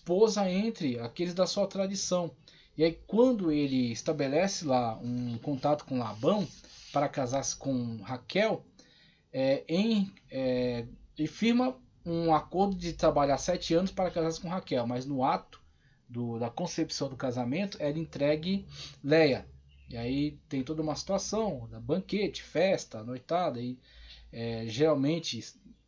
esposa entre aqueles da sua tradição. E aí quando ele estabelece lá um contato com Labão para casar-se com Raquel, ele firma um acordo de trabalhar 7 anos para casar-se com Raquel, mas no ato da concepção do casamento, ela entregue Leia. E aí tem toda uma situação, banquete, festa, noitada, e geralmente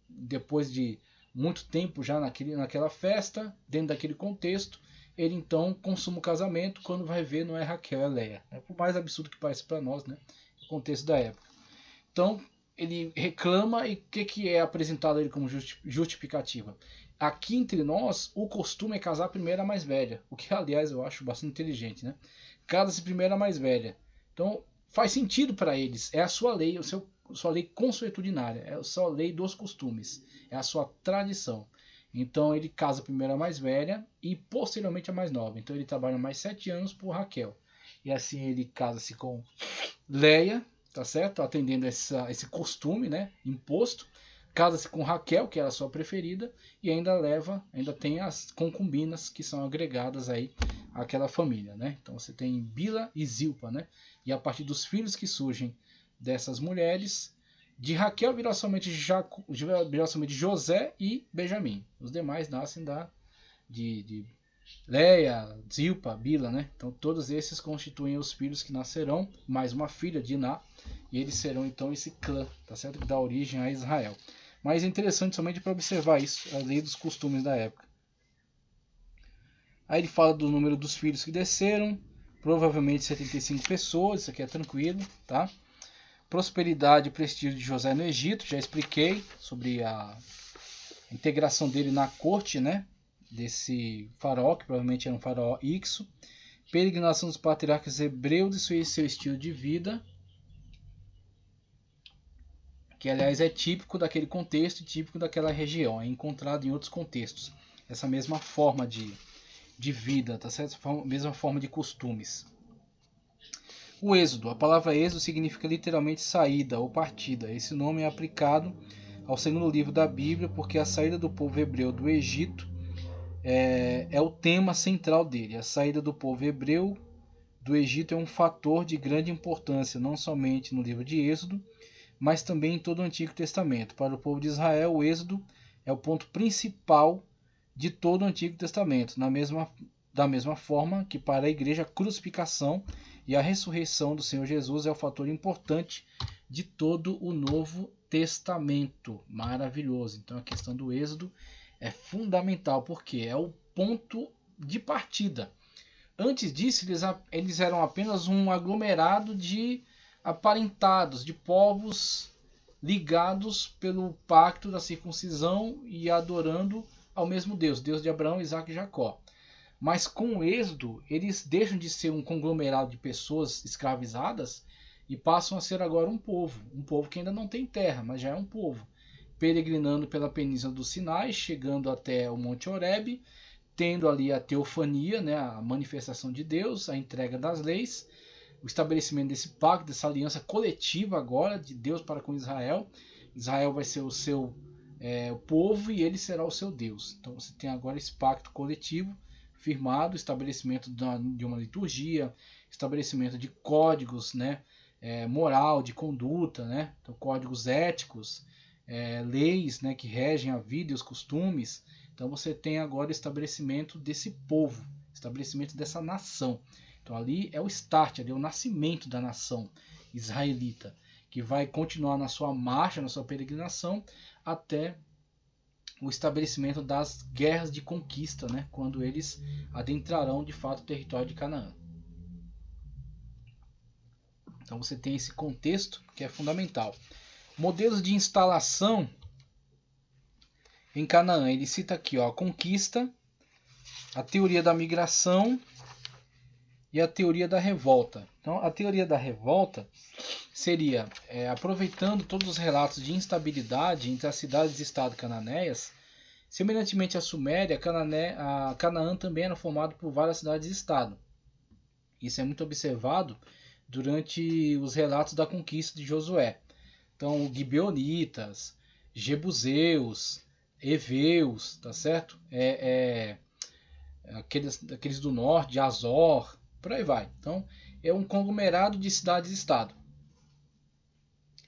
depois de muito tempo já naquela festa, dentro daquele contexto, ele então consuma o casamento, quando vai ver não é Raquel, é Leia. Por mais absurdo que pareça para nós, né? O contexto da época. Então ele reclama, e o que é apresentado a ele como justificativa? Aqui entre nós, o costume é casar primeiro a mais velha, o que aliás eu acho bastante inteligente, né? Casa-se primeiro a mais velha. Então faz sentido para eles, é a sua lei, sua lei consuetudinária, é a sua lei dos costumes, é a sua tradição. Então ele casa primeiro a mais velha e posteriormente a mais nova. Então ele trabalha mais 7 anos por Raquel. E assim ele casa-se com Leia, tá certo? Atendendo esse costume, né, imposto. Casa-se com Raquel, que era a sua preferida, e ainda tem as concubinas que são agregadas aí àquela família, né? Então você tem Bila e Zilpa, né? E a partir dos filhos que surgem dessas mulheres, de Raquel virá somente José e Benjamim. Os demais nascem de Leia, Zilpa, Bila, né? Então todos esses constituem os filhos que nascerão, mais uma filha, Diná, e eles serão então esse clã, tá certo? Que dá origem a Israel. Mas é interessante somente para observar isso, a lei dos costumes da época. Aí ele fala do número dos filhos que desceram, provavelmente 75 pessoas, isso aqui é tranquilo, tá? Prosperidade e prestígio de José no Egito, já expliquei sobre a integração dele na corte, né? Desse faraó, que provavelmente era um faraó Ixo. Peregrinação dos patriarcas hebreus e seu estilo de vida, que aliás é típico daquele contexto, típico daquela região, é encontrado em outros contextos. Essa mesma forma de vida, tá certo? Essa mesma forma de costumes. O êxodo, a palavra êxodo significa literalmente saída ou partida. Esse nome é aplicado ao segundo livro da Bíblia porque a saída do povo hebreu do Egito é o tema central dele. A saída do povo hebreu do Egito é um fator de grande importância, não somente no livro de Êxodo, mas também em todo o Antigo Testamento. Para o povo de Israel, o Êxodo é o ponto principal de todo o Antigo Testamento, da mesma forma que para a igreja a crucificação e a ressurreição do Senhor Jesus é o fator importante de todo o Novo Testamento. Maravilhoso. Então a questão do Êxodo é fundamental, porque é o ponto de partida. Antes disso, eles eram apenas um aglomerado de aparentados, de povos ligados pelo pacto da circuncisão e adorando ao mesmo Deus, Deus de Abraão, Isaac e Jacó. Mas com o êxodo, eles deixam de ser um conglomerado de pessoas escravizadas e passam a ser agora um povo que ainda não tem terra, mas já é um povo, peregrinando pela península do Sinai, chegando até o Monte Horebe, tendo ali a teofania, né, a manifestação de Deus, a entrega das leis, o estabelecimento desse pacto, dessa aliança coletiva agora de Deus para com Israel. Israel vai ser o seu povo e ele será o seu Deus. Então você tem agora esse pacto coletivo firmado, estabelecimento de uma liturgia, estabelecimento de códigos, né, moral, de conduta, né, então, códigos éticos, leis, né, que regem a vida e os costumes. Então você tem agora o estabelecimento desse povo, estabelecimento dessa nação. Então ali é o start, ali é o nascimento da nação israelita, que vai continuar na sua marcha, na sua peregrinação, até o estabelecimento das guerras de conquista, né, quando eles adentrarão de fato o território de Canaã. Então você tem esse contexto que é fundamental. Modelos de instalação em Canaã, ele cita aqui a conquista, a teoria da migração e a teoria da revolta. Então, a teoria da revolta seria, aproveitando todos os relatos de instabilidade entre as cidades e estado cananeias, semelhantemente à Suméria, a Canaã também era formado por várias cidades e estado. Isso é muito observado durante os relatos da conquista de Josué. Então, Gibeonitas, Jebuseus, Eveus, tá certo? aqueles do norte, de Azor, por aí vai. Então é um conglomerado de cidades-estado.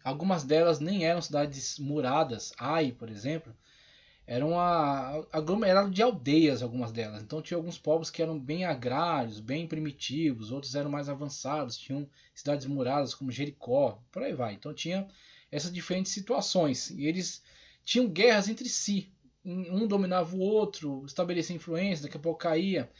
Algumas delas nem eram cidades muradas. Ai, por exemplo, era um aglomerado de aldeias, algumas delas. Então tinha alguns povos que eram bem agrários, bem primitivos, outros eram mais avançados, tinham cidades muradas como Jericó, por aí vai. Então tinha essas diferentes situações. E eles tinham guerras entre si. Um dominava o outro, estabelecia influência, daqui a pouco caía.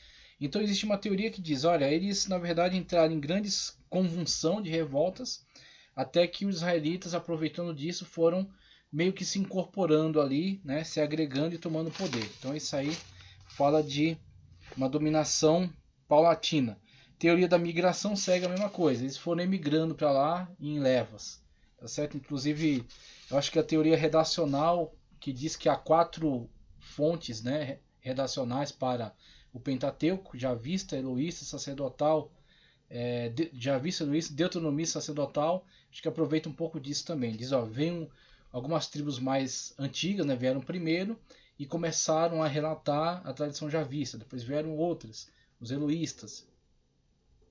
Então existe uma teoria que diz, olha, eles na verdade entraram em grandes convulsão de revoltas, até que os israelitas, aproveitando disso, foram meio que se incorporando ali, né, se agregando e tomando poder. Então isso aí fala de uma dominação paulatina. Teoria da migração segue a mesma coisa. Eles foram emigrando para lá em levas, tá certo? Inclusive, eu acho que a teoria redacional que diz que há 4 fontes, né, redacionais para o Pentateuco: Javista, Eloísta, Sacerdotal, Javista, Eloísta, Deuteronomista, Sacerdotal. Acho que aproveita um pouco disso também. Diz, ó, vem algumas tribos mais antigas, né, vieram primeiro e começaram a relatar a tradição javista. Depois vieram outras, os eloístas.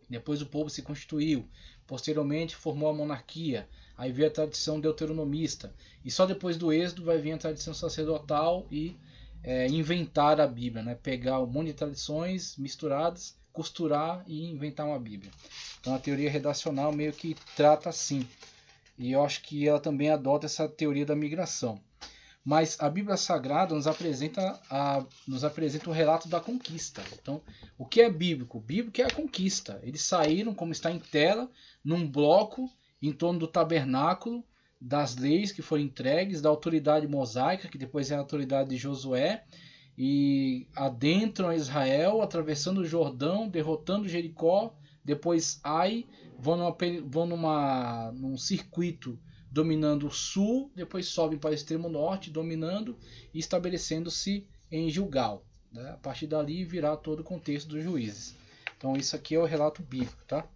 Depois o povo se constituiu. Posteriormente formou a monarquia. Aí veio a tradição deuteronomista. E só depois do êxodo vai vir a tradição sacerdotal e inventar a Bíblia, né? Pegar um monte de tradições misturadas, costurar e inventar uma Bíblia. Então a teoria redacional meio que trata assim. E eu acho que ela também adota essa teoria da migração. Mas a Bíblia Sagrada nos apresenta o relato da conquista. Então, o que é bíblico? Bíblico é a conquista. Eles saíram, como está em tela, num bloco em torno do tabernáculo, das leis que foram entregues, da autoridade mosaica, que depois é a autoridade de Josué, e adentram Israel, atravessando o Jordão, derrotando Jericó, depois Ai, vão num circuito dominando o sul, depois sobem para o extremo norte, dominando e estabelecendo-se em Gilgal. Né? A partir dali virá todo o contexto dos juízes. Então isso aqui é o relato bíblico. Tá?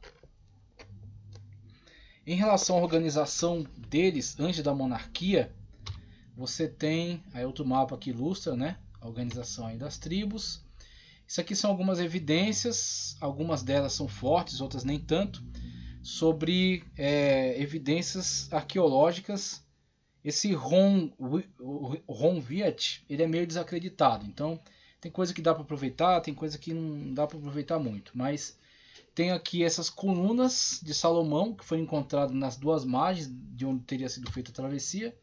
Em relação à organização deles antes da monarquia, você tem aí outro mapa que ilustra, né, a organização aí das tribos. Isso aqui são algumas evidências, algumas delas são fortes, outras nem tanto, sobre evidências arqueológicas. Esse Ronviet, ele é meio desacreditado, então tem coisa que dá para aproveitar, tem coisa que não dá para aproveitar muito, mas tem aqui essas colunas de Salomão que foram encontradas nas duas margens de onde teria sido feita a travessia.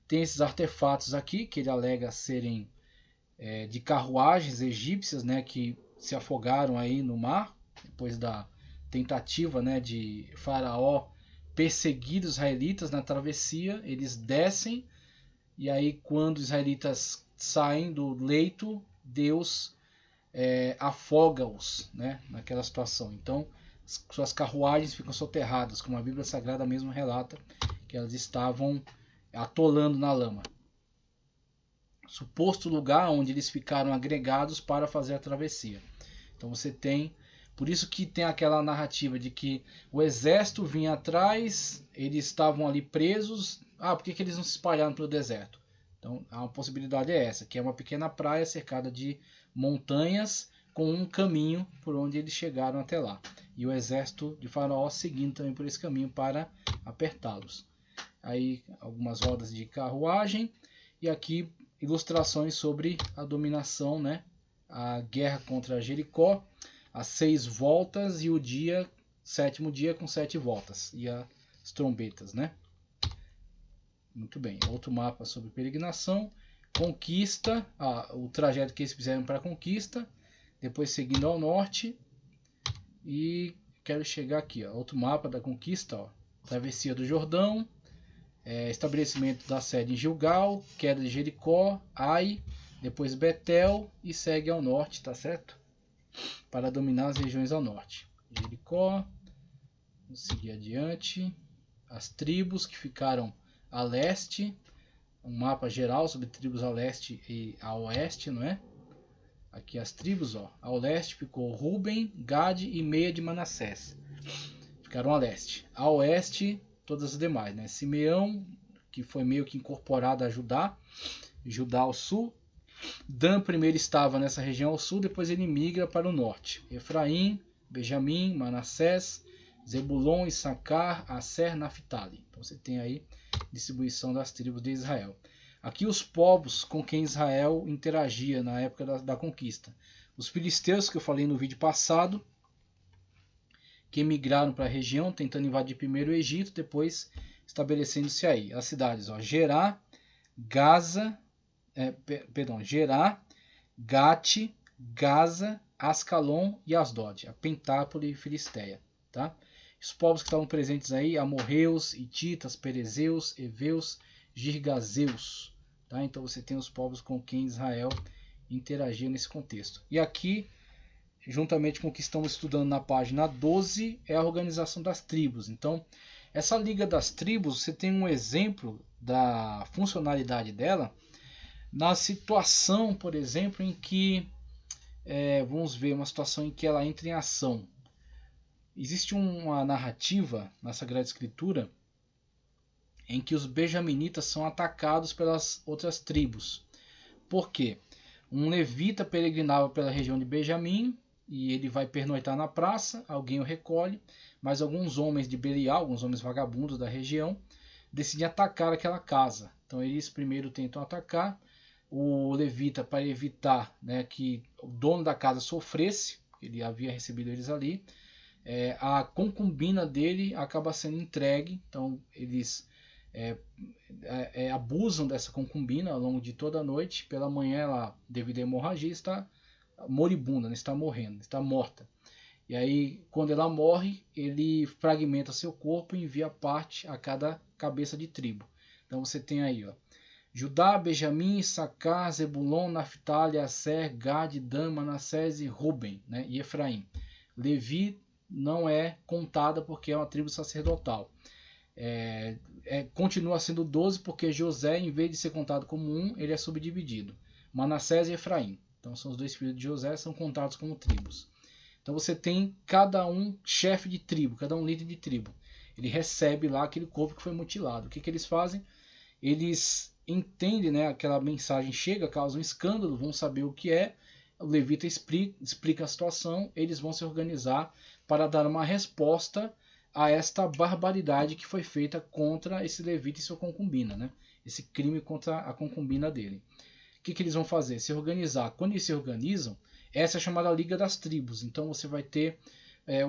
Tem esses artefatos aqui que ele alega serem de carruagens egípcias, né, que se afogaram aí no mar depois da tentativa, né, de Faraó perseguir os israelitas na travessia. Eles descem e aí quando os israelitas saem do leito, Deus afoga-os, né, naquela situação. Então suas carruagens ficam soterradas, como a Bíblia Sagrada mesmo relata que elas estavam atolando na lama. Suposto lugar onde eles ficaram agregados para fazer a travessia. Então você tem, por isso que tem aquela narrativa de que o exército vinha atrás, eles estavam ali presos. Por que eles não se espalharam pelo deserto? Então a possibilidade é essa, que é uma pequena praia cercada de montanhas com um caminho por onde eles chegaram até lá. E o exército de Faraó seguindo também por esse caminho para apertá-los. Aí algumas rodas de carruagem e aqui ilustrações sobre a dominação, né? A guerra contra Jericó, as 6 voltas e o sétimo dia com 7 voltas e as trombetas, né? Muito bem. Outro mapa sobre peregrinação, conquista, o trajeto que eles fizeram para a conquista, depois seguindo ao norte e quero chegar aqui, outro mapa da conquista, travessia do Jordão. Estabelecimento da sede em Gilgal, queda de Jericó, Ai, depois Betel e segue ao norte, tá certo? Para dominar as regiões ao norte. Jericó, vamos seguir adiante. As tribos que ficaram a leste, um mapa geral sobre tribos a leste e a oeste, não é? Aqui as tribos, ao leste ficou Ruben, Gade e meia de Manassés. Ficaram a leste. A oeste, todas as demais, né? Simeão, que foi meio que incorporado a Judá, Judá ao sul, Dan primeiro estava nessa região ao sul, depois ele migra para o norte. Efraim, Benjamim, Manassés, Zebulon, Issacar, Asser, Naftali. Então você tem aí distribuição das tribos de Israel. Aqui os povos com quem Israel interagia na época da conquista. Os filisteus, que eu falei no vídeo passado, que migraram para a região, tentando invadir primeiro o Egito, depois estabelecendo-se aí. As cidades, ó, Gerá, Gerá, Gate, Gaza, Ascalon e Asdod, a pentápole filisteia. Tá? Os povos que estavam presentes aí, amorreus, hititas, perezeus, heveus, girgazeus. Tá? Então você tem os povos com quem Israel interagia nesse contexto. E aqui, juntamente com o que estamos estudando na página 12, é a organização das tribos. Então, essa Liga das Tribos, você tem um exemplo da funcionalidade dela na situação, por exemplo, em que, vamos ver, uma situação em que ela entra em ação. Existe uma narrativa na Sagrada Escritura em que os benjaminitas são atacados pelas outras tribos. Por quê? Um levita peregrinava pela região de Benjamim e ele vai pernoitar na praça, alguém o recolhe, mas alguns homens de Belial, alguns homens vagabundos da região, decidem atacar aquela casa. Então eles primeiro tentam atacar o levita para evitar, né, que o dono da casa sofresse, ele havia recebido eles ali. A concubina dele acaba sendo entregue, então eles abusam dessa concubina ao longo de toda a noite. Pela manhã ela, devido à hemorragia, está moribunda, né? Está morrendo, está morta. E aí, quando ela morre, ele fragmenta seu corpo e envia parte a cada cabeça de tribo. Então você tem aí, ó, Judá, Benjamim, Issacar, Zebulon, Naftali, Asser, Gad, Dan, Manassés e Ruben, né? E Efraim. Levi não é contada porque é uma tribo sacerdotal. Continua sendo 12 porque José, em vez de ser contado como um, ele é subdividido. Manassés e Efraim. Então são os dois filhos de José, são contados como tribos. Então você tem cada um chefe de tribo, cada um líder de tribo. Ele recebe lá aquele corpo que foi mutilado. O que eles fazem? Eles entendem, né, aquela mensagem chega, causa um escândalo, vão saber o que é. O levita explica a situação, eles vão se organizar para dar uma resposta a esta barbaridade que foi feita contra esse levita e sua concubina, né? Esse crime contra a concubina dele. O que eles vão fazer? Se organizar. Quando eles se organizam, essa é a chamada Liga das Tribos. Então você vai ter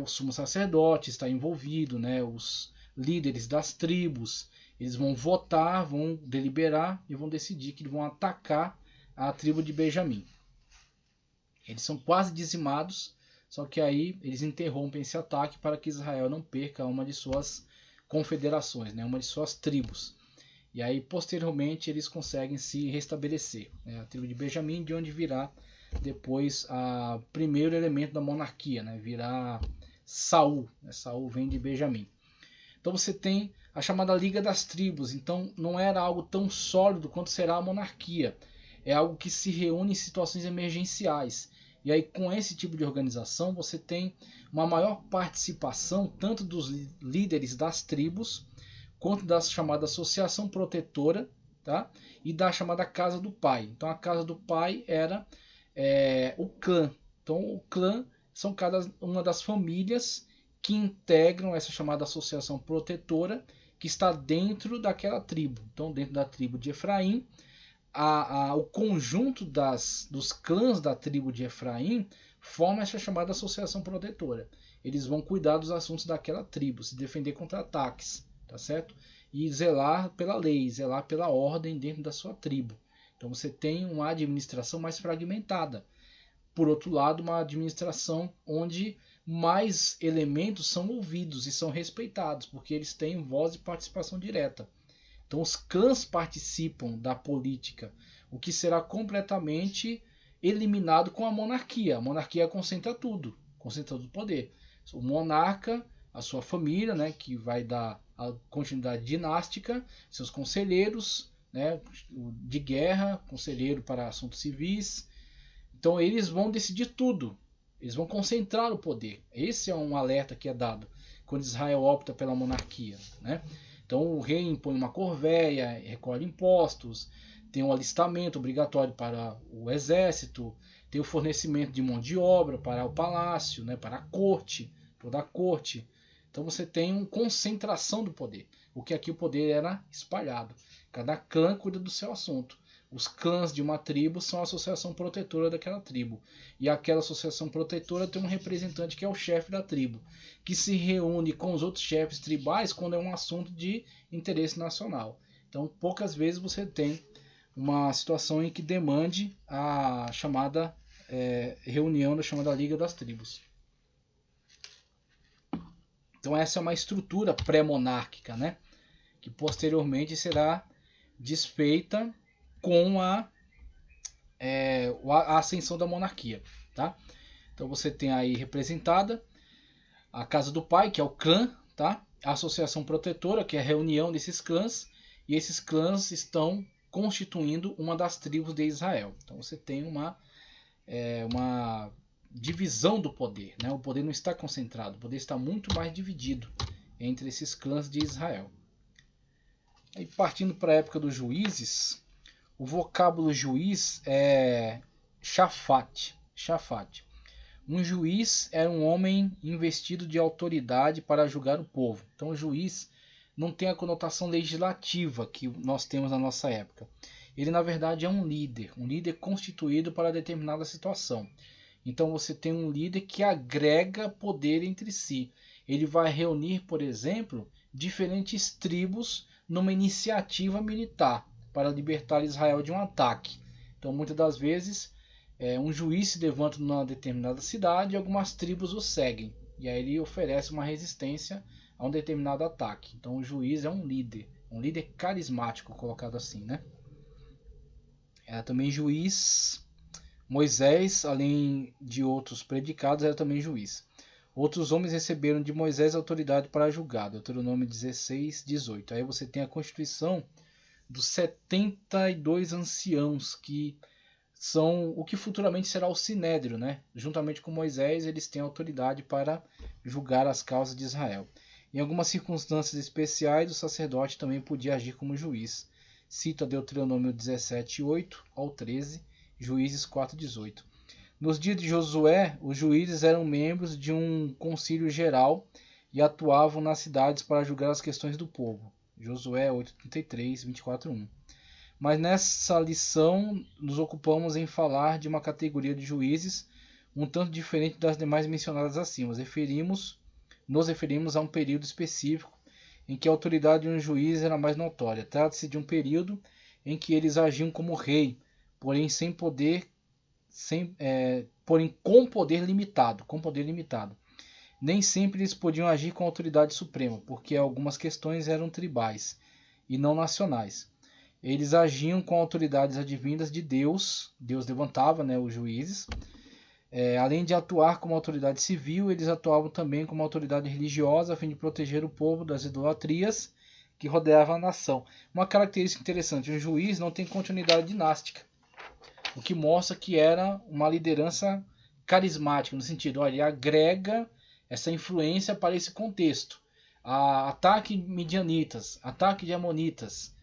o sumo sacerdote está envolvido, né? Os líderes das tribos. Eles vão votar, vão deliberar e vão decidir que eles vão atacar a tribo de Benjamim. Eles são quase dizimados, só que aí eles interrompem esse ataque para que Israel não perca uma de suas confederações, né? Uma de suas tribos. E aí, posteriormente, eles conseguem se restabelecer. Né? A tribo de Benjamim, de onde virá depois o primeiro elemento da monarquia, né? Virá Saul. Né? Saul vem de Benjamim. Então você tem a chamada Liga das Tribos. Então não era algo tão sólido quanto será a monarquia. É algo que se reúne em situações emergenciais. E aí, com esse tipo de organização, você tem uma maior participação tanto dos líderes das tribos, quanto da chamada associação protetora, tá? E da chamada casa do pai. Então a casa do pai era o clã. Então o clã são cada uma das famílias que integram essa chamada associação protetora que está dentro daquela tribo. Então dentro da tribo de Efraim, o conjunto dos clãs da tribo de Efraim forma essa chamada associação protetora. Eles vão cuidar dos assuntos daquela tribo, se defender contra ataques. Tá certo? E zelar pela lei, zelar pela ordem dentro da sua tribo. Então você tem uma administração mais fragmentada. Por outro lado, uma administração onde mais elementos são ouvidos e são respeitados, porque eles têm voz e participação direta. Então os clãs participam da política, o que será completamente eliminado com a monarquia. A monarquia concentra tudo o poder. O monarca, a sua família, né, que vai dar a continuidade dinástica, seus conselheiros, né, de guerra, conselheiro para assuntos civis. Então eles vão decidir tudo, eles vão concentrar o poder. Esse é um alerta que é dado quando Israel opta pela monarquia, né? Então o rei impõe uma corvéia, recolhe impostos, tem um alistamento obrigatório para o exército, tem o fornecimento de mão de obra para o palácio, né, para a corte, toda a corte. Então você tem uma concentração do poder, o que aqui o poder era espalhado. Cada clã cuida do seu assunto. Os clãs de uma tribo são a associação protetora daquela tribo. E aquela associação protetora tem um representante que é o chefe da tribo, que se reúne com os outros chefes tribais quando é um assunto de interesse nacional. Então, poucas vezes você tem uma situação em que demande a chamada reunião da chamada Liga das Tribos. Então, essa é uma estrutura pré-monárquica, né? Que posteriormente será desfeita com a ascensão da monarquia, tá? Então você tem aí representada a casa do pai, que é o clã, tá? A associação protetora, que é a reunião desses clãs, e esses clãs estão constituindo uma das tribos de Israel. Então você tem uma divisão do poder, né? O poder não está concentrado, o poder está muito mais dividido entre esses clãs de Israel. E partindo para a época dos juízes, o vocábulo juiz é shafat. Um juiz era um homem investido de autoridade para julgar o povo. Então o juiz não tem a conotação legislativa que nós temos na nossa época. Ele na verdade é um líder constituído para determinada situação. Então você tem um líder que agrega poder entre si. Ele vai reunir, por exemplo, diferentes tribos numa iniciativa militar para libertar Israel de um ataque. Então, muitas das vezes, um juiz se levanta numa determinada cidade e algumas tribos o seguem. E aí ele oferece uma resistência a um determinado ataque. Então, o juiz é um líder carismático, colocado assim, né? Era também juiz. Moisés, além de outros predicados, era também juiz. Outros homens receberam de Moisés autoridade para julgar. Deuteronômio 16, 18. Aí você tem a constituição dos 72 anciãos, que são o que futuramente será o Sinédrio, né? Juntamente com Moisés, eles têm autoridade para julgar as causas de Israel. Em algumas circunstâncias especiais, o sacerdote também podia agir como juiz. Cita Deuteronômio 17, 8 ao 13, Juízes 4, 18. Nos dias de Josué, os juízes eram membros de um concílio geral e atuavam nas cidades para julgar as questões do povo. Josué 8:33, 24:1. Mas nessa lição nos ocupamos em falar de uma categoria de juízes um tanto diferente das demais mencionadas acima. Nos referimos a um período específico em que a autoridade de um juiz era mais notória. Trata-se de um período em que eles agiam como rei, porém com poder limitado. Nem sempre eles podiam agir com autoridade suprema, porque algumas questões eram tribais e não nacionais. Eles agiam com autoridades advindas de Deus. Deus levantava, né, os juízes. Além de atuar como autoridade civil, eles atuavam também como autoridade religiosa, a fim de proteger o povo das idolatrias que rodeavam a nação. Uma característica interessante: o juiz não tem continuidade dinástica, o que mostra que era uma liderança carismática, no sentido, olha, ele agrega essa influência para esse contexto. Ataque midianitas, ataque de amonitas,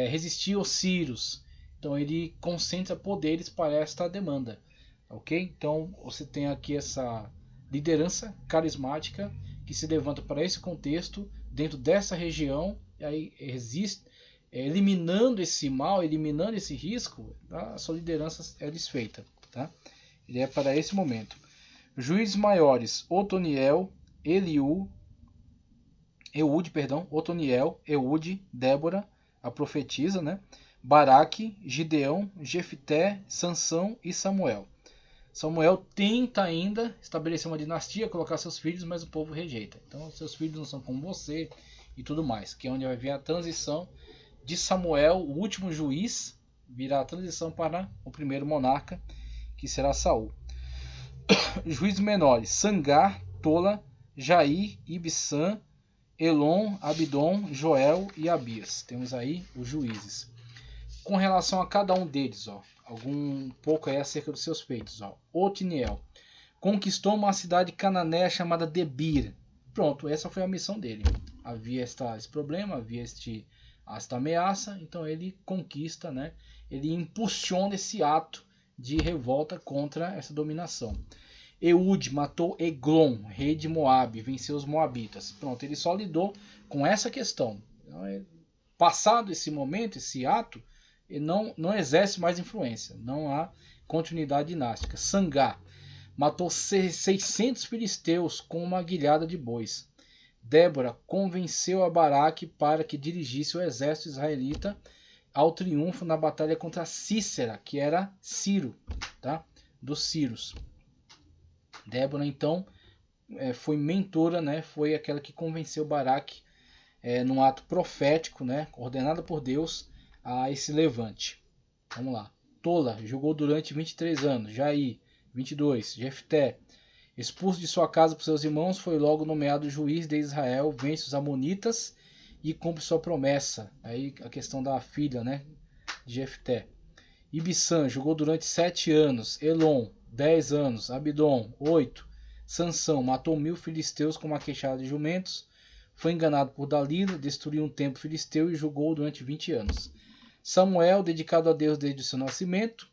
resistir aos sírios. Então ele concentra poderes para esta demanda. Ok? Então você tem aqui essa liderança carismática que se levanta para esse contexto, dentro dessa região, e aí eliminando esse mal, eliminando esse risco, a sua liderança é desfeita. Tá? Ele é para esse momento. Juízes maiores: Otoniel, Eude, Débora, a profetisa, né? Baraque, Gideão, Jefté, Sansão e Samuel. Samuel tenta ainda estabelecer uma dinastia, colocar seus filhos, mas o povo rejeita. Então, seus filhos não são como você e tudo mais. Que é onde vai vir a transição de Samuel, o último juiz, virá a transição para o primeiro monarca, que será Saul. Juízes menores: Sangar, Tola, Jair, Ibsã, Elon, Abdon, Joel e Abias. Temos aí os juízes. Com relação a cada um deles, um pouco aí acerca dos seus feitos. Otniel conquistou uma cidade cananeia chamada Debir. Pronto, essa foi a missão dele. Havia esse problema, havia este esta ameaça, então ele conquista, né? Ele impulsiona esse ato de revolta contra essa dominação. Eude matou Eglon, rei de Moabe, venceu os moabitas. Pronto, ele só lidou com essa questão. Então, passado esse momento, esse ato, ele não exerce mais influência, não há continuidade dinástica. Sangá matou 600 filisteus com uma guilhada de bois. Débora convenceu a Baraque para que dirigisse o exército israelita ao triunfo na batalha contra Cícera, que era Ciro, tá? Dos Círios. Débora, então, foi mentora, né? Foi aquela que convenceu Baraque, num ato profético, né? Ordenado por Deus, a esse levante. Vamos lá. Tola jogou durante 23 anos. Jair, 22. Jefté, expulso de sua casa por seus irmãos, foi logo nomeado juiz de Israel, vence os amonitas e cumpre sua promessa. Aí a questão da filha, né, de Jefté. Ibissã jogou durante 7 anos. Elon, 10 anos. Abidom, 8. Sansão matou 1000 filisteus com uma queixada de jumentos. Foi enganado por Dalila, destruiu um templo filisteu e julgou durante 20 anos. Samuel, dedicado a Deus desde o seu nascimento,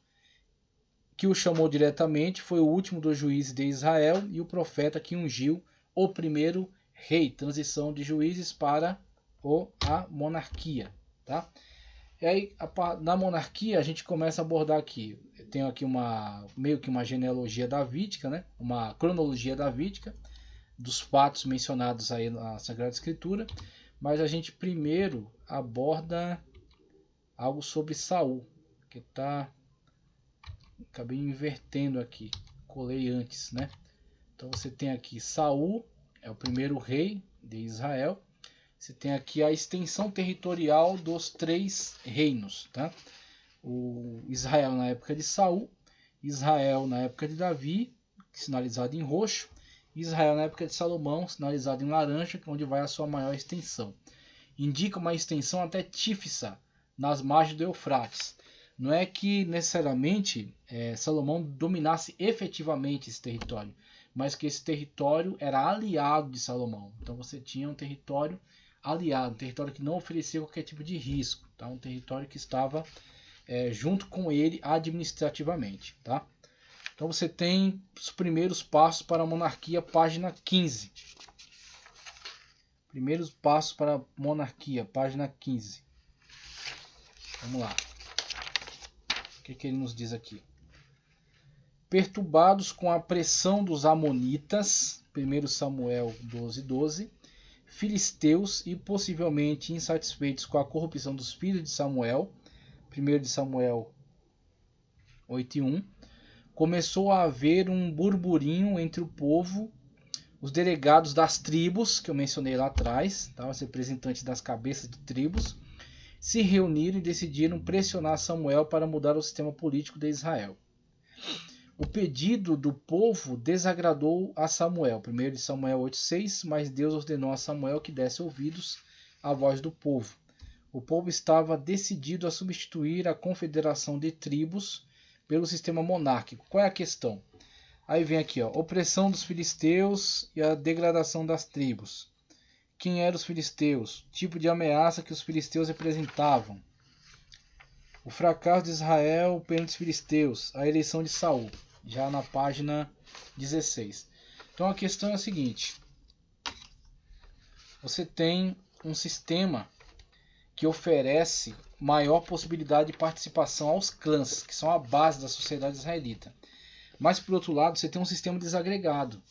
que o chamou diretamente, foi o último dos juízes de Israel e o profeta que ungiu o primeiro rei. Transição de juízes para a monarquia. Tá? E aí, na monarquia, a gente começa a abordar aqui. Eu tenho aqui meio que uma genealogia davídica, né? Uma cronologia davídica dos fatos mencionados aí na Sagrada Escritura, mas a gente primeiro aborda algo sobre Saul, que acabei invertendo aqui, colei antes, né? Então você tem aqui Saul, é o primeiro rei de Israel. Você tem aqui a extensão territorial dos 3 reinos, tá? O Israel na época de Saul, Israel na época de Davi, sinalizado em roxo, Israel na época de Salomão, sinalizado em laranja, onde vai a sua maior extensão. Indica uma extensão até Tifsa, nas margens do Eufrates. Não é que necessariamente Salomão dominasse efetivamente esse território, mas que esse território era aliado de Salomão. Então você tinha um território aliado, um território que não oferecia qualquer tipo de risco, tá? Um território que estava junto com ele administrativamente. Tá? Então você tem os primeiros passos para a monarquia, página 15. Primeiros passos para a monarquia, página 15. Vamos lá. O que ele nos diz aqui? Perturbados com a pressão dos amonitas, 1 Samuel 12:12, filisteus e possivelmente insatisfeitos com a corrupção dos filhos de Samuel, 1 Samuel 8:1, começou a haver um burburinho entre o povo, os delegados das tribos, que eu mencionei lá atrás, tá? Os representantes das cabeças de tribos, se reuniram e decidiram pressionar Samuel para mudar o sistema político de Israel. O pedido do povo desagradou a Samuel. 1 Samuel 8:6, mas Deus ordenou a Samuel que desse ouvidos à voz do povo. O povo estava decidido a substituir a confederação de tribos pelo sistema monárquico. Qual é a questão? Aí vem aqui, ó, opressão dos filisteus e a degradação das tribos. Quem eram os filisteus? Tipo de ameaça que os filisteus representavam. O fracasso de Israel perante os filisteus. A eleição de Saul. Já na página 16. Então a questão é a seguinte. Você tem um sistema que oferece maior possibilidade de participação aos clãs, que são a base da sociedade israelita. Mas, por outro lado, você tem um sistema desagregado.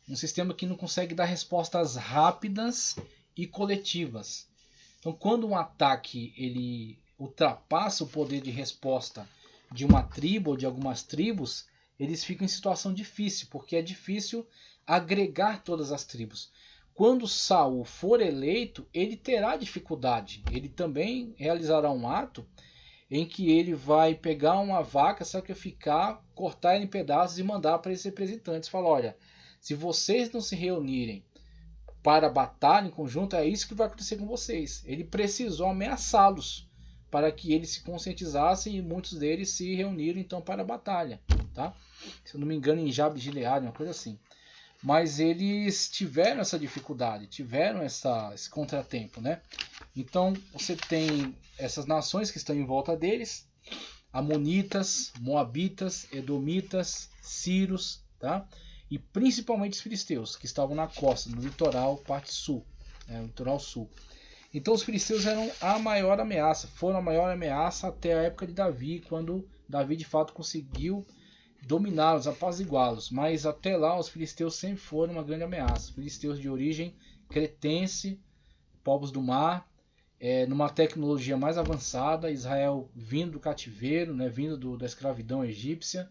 Um sistema que não consegue dar respostas rápidas e coletivas. Então, quando um ataque ele ultrapassa o poder de resposta de uma tribo ou de algumas tribos, eles ficam em situação difícil, porque é difícil agregar todas as tribos. Quando Saul for eleito, ele terá dificuldade. Ele também realizará um ato em que ele vai pegar uma vaca, sacrificar, cortar ela em pedaços e mandar para esses representantes. Falar, olha, se vocês não se reunirem para a batalha em conjunto, é isso que vai acontecer com vocês. Ele precisou ameaçá-los para que eles se conscientizassem e muitos deles se reuniram então para a batalha. Tá? Se eu não me engano, em Jabes de Gileade, uma coisa assim. Mas eles tiveram essa dificuldade, tiveram esse contratempo, né? Então você tem essas nações que estão em volta deles, Amonitas, Moabitas, Edomitas, Sírios, tá? E principalmente os filisteus, que estavam na costa, no litoral, parte sul, no litoral sul. Então os filisteus eram a maior ameaça, foram a maior ameaça até a época de Davi, quando Davi de fato conseguiu dominá-los, apaziguá-los. Mas até lá os filisteus sempre foram uma grande ameaça. Filisteus de origem cretense, povos do mar, numa tecnologia mais avançada, Israel vindo do cativeiro, né, vindo da escravidão egípcia,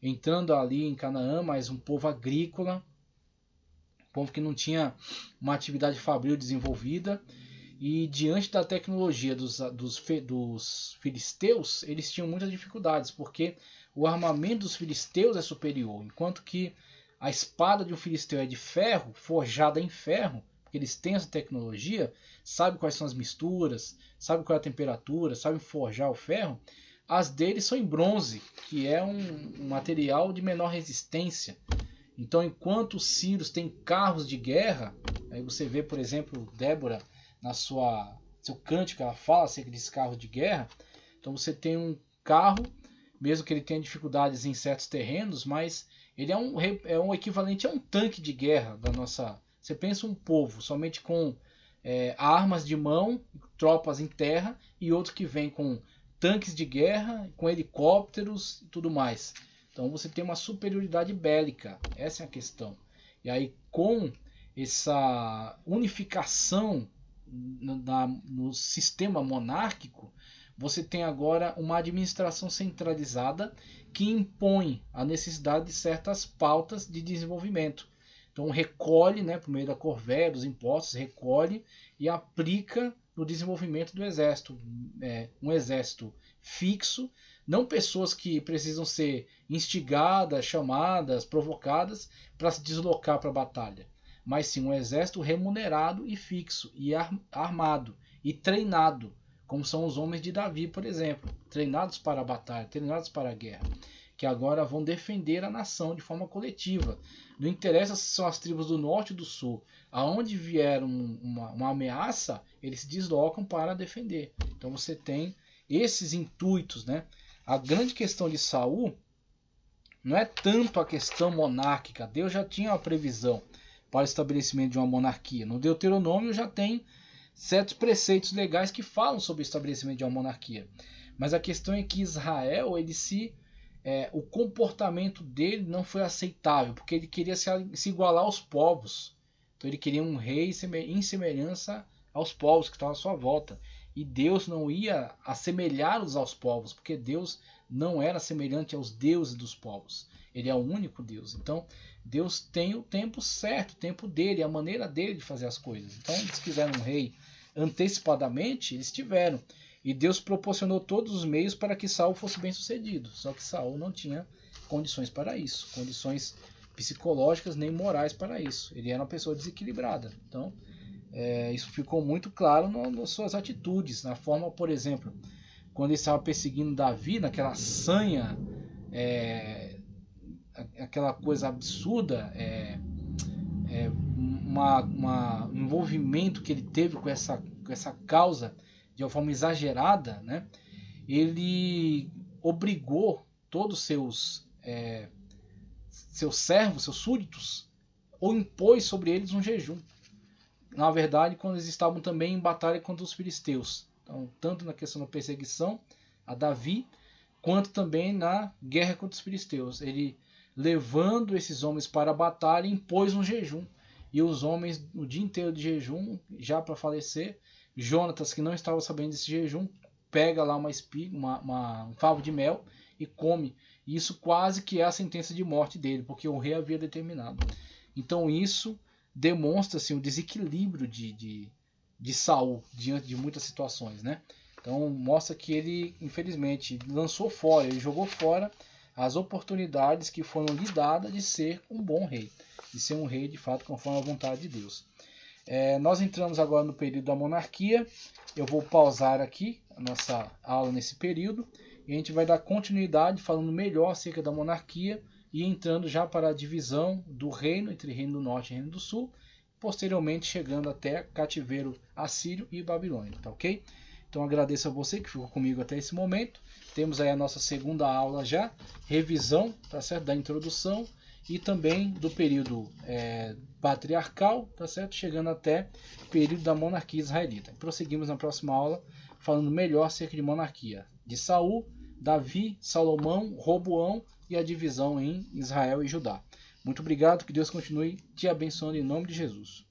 entrando ali em Canaã, mas um povo agrícola, um povo que não tinha uma atividade fabril desenvolvida, e diante da tecnologia dos filisteus, eles tinham muitas dificuldades, porque o armamento dos filisteus é superior, enquanto que a espada de um filisteu é de ferro, forjada em ferro, porque eles têm essa tecnologia, sabem quais são as misturas, sabem qual é a temperatura, sabem forjar o ferro. As deles são em bronze, que é um material de menor resistência. Então, enquanto os sírios têm carros de guerra, aí você vê, por exemplo, Débora, na seu cântico, ela fala acerca desses carros de guerra. Então você tem um carro, mesmo que ele tenha dificuldades em certos terrenos, mas ele é um equivalente a um tanque de guerra da nossa... Você pensa um povo somente com armas de mão, tropas em terra, e outro que vem com tanques de guerra, com helicópteros e tudo mais. Então você tem uma superioridade bélica, essa é a questão. E aí com essa unificação no sistema monárquico, você tem agora uma administração centralizada que impõe a necessidade de certas pautas de desenvolvimento. Então recolhe, né, por meio da corvéia, dos impostos, recolhe e aplica no desenvolvimento do exército. Um exército fixo, não pessoas que precisam ser instigadas, chamadas, provocadas para se deslocar para a batalha, mas sim um exército remunerado e fixo, e armado, e treinado, como são os homens de Davi, por exemplo, treinados para a batalha, treinados para a guerra, que agora vão defender a nação de forma coletiva. Não interessa se são as tribos do norte ou do sul, aonde vier uma ameaça, eles se deslocam para defender. Então você tem esses intuitos, né? A grande questão de Saul não é tanto a questão monárquica. Deus já tinha uma previsão para o estabelecimento de uma monarquia. No Deuteronômio já tem certos preceitos legais que falam sobre o estabelecimento de uma monarquia. Mas a questão é que Israel, o comportamento dele não foi aceitável, porque ele queria se igualar aos povos. Então ele queria um rei em semelhança aos povos que estavam à sua volta. E Deus não ia assemelhá-los aos povos, porque Deus não era semelhante aos deuses dos povos. Ele é o único Deus. Então Deus tem o tempo certo, o tempo dele, a maneira dele de fazer as coisas. Então eles quiseram um rei antecipadamente, eles tiveram. E Deus proporcionou todos os meios para que Saul fosse bem sucedido. Só que Saul não tinha condições para isso, condições psicológicas nem morais para isso. Ele era uma pessoa desequilibrada. Então isso ficou muito claro nas suas atitudes, na forma, por exemplo, quando ele estava perseguindo Davi, naquela sanha, aquela coisa absurda, um envolvimento que ele teve com essa causa de uma forma exagerada, né? Ele obrigou todos os seus servos, seus súditos, ou impôs sobre eles um jejum. Na verdade, quando eles estavam também em batalha contra os filisteus. Então, tanto na questão da perseguição a Davi, quanto também na guerra contra os filisteus. Ele, levando esses homens para a batalha, impôs um jejum. E os homens, o dia inteiro de jejum, já para falecer, Jonatas, que não estava sabendo desse jejum, pega lá um favo de mel e come. E isso quase que é a sentença de morte dele, porque o rei havia determinado. Então isso demonstra-se o desequilíbrio de Saul diante de muitas situações, né? Então mostra que ele, infelizmente, lançou fora, ele jogou fora as oportunidades que foram lhe dadas de ser um bom rei, de ser um rei de fato conforme a vontade de Deus. Nós entramos agora no período da monarquia. Eu vou pausar aqui a nossa aula nesse período e a gente vai dar continuidade falando melhor acerca da monarquia e entrando já para a divisão do reino entre Reino do Norte e Reino do Sul, posteriormente chegando até cativeiro assírio e babilônico, tá ok? Então agradeço a você que ficou comigo até esse momento. Temos aí a nossa segunda aula já, revisão, tá certo? Da introdução e também do período patriarcal, tá certo? Chegando até o período da monarquia israelita. Prosseguimos na próxima aula falando melhor acerca de monarquia, de Saul, Davi, Salomão, Roboão e a divisão em Israel e Judá. Muito obrigado, que Deus continue te abençoando em nome de Jesus.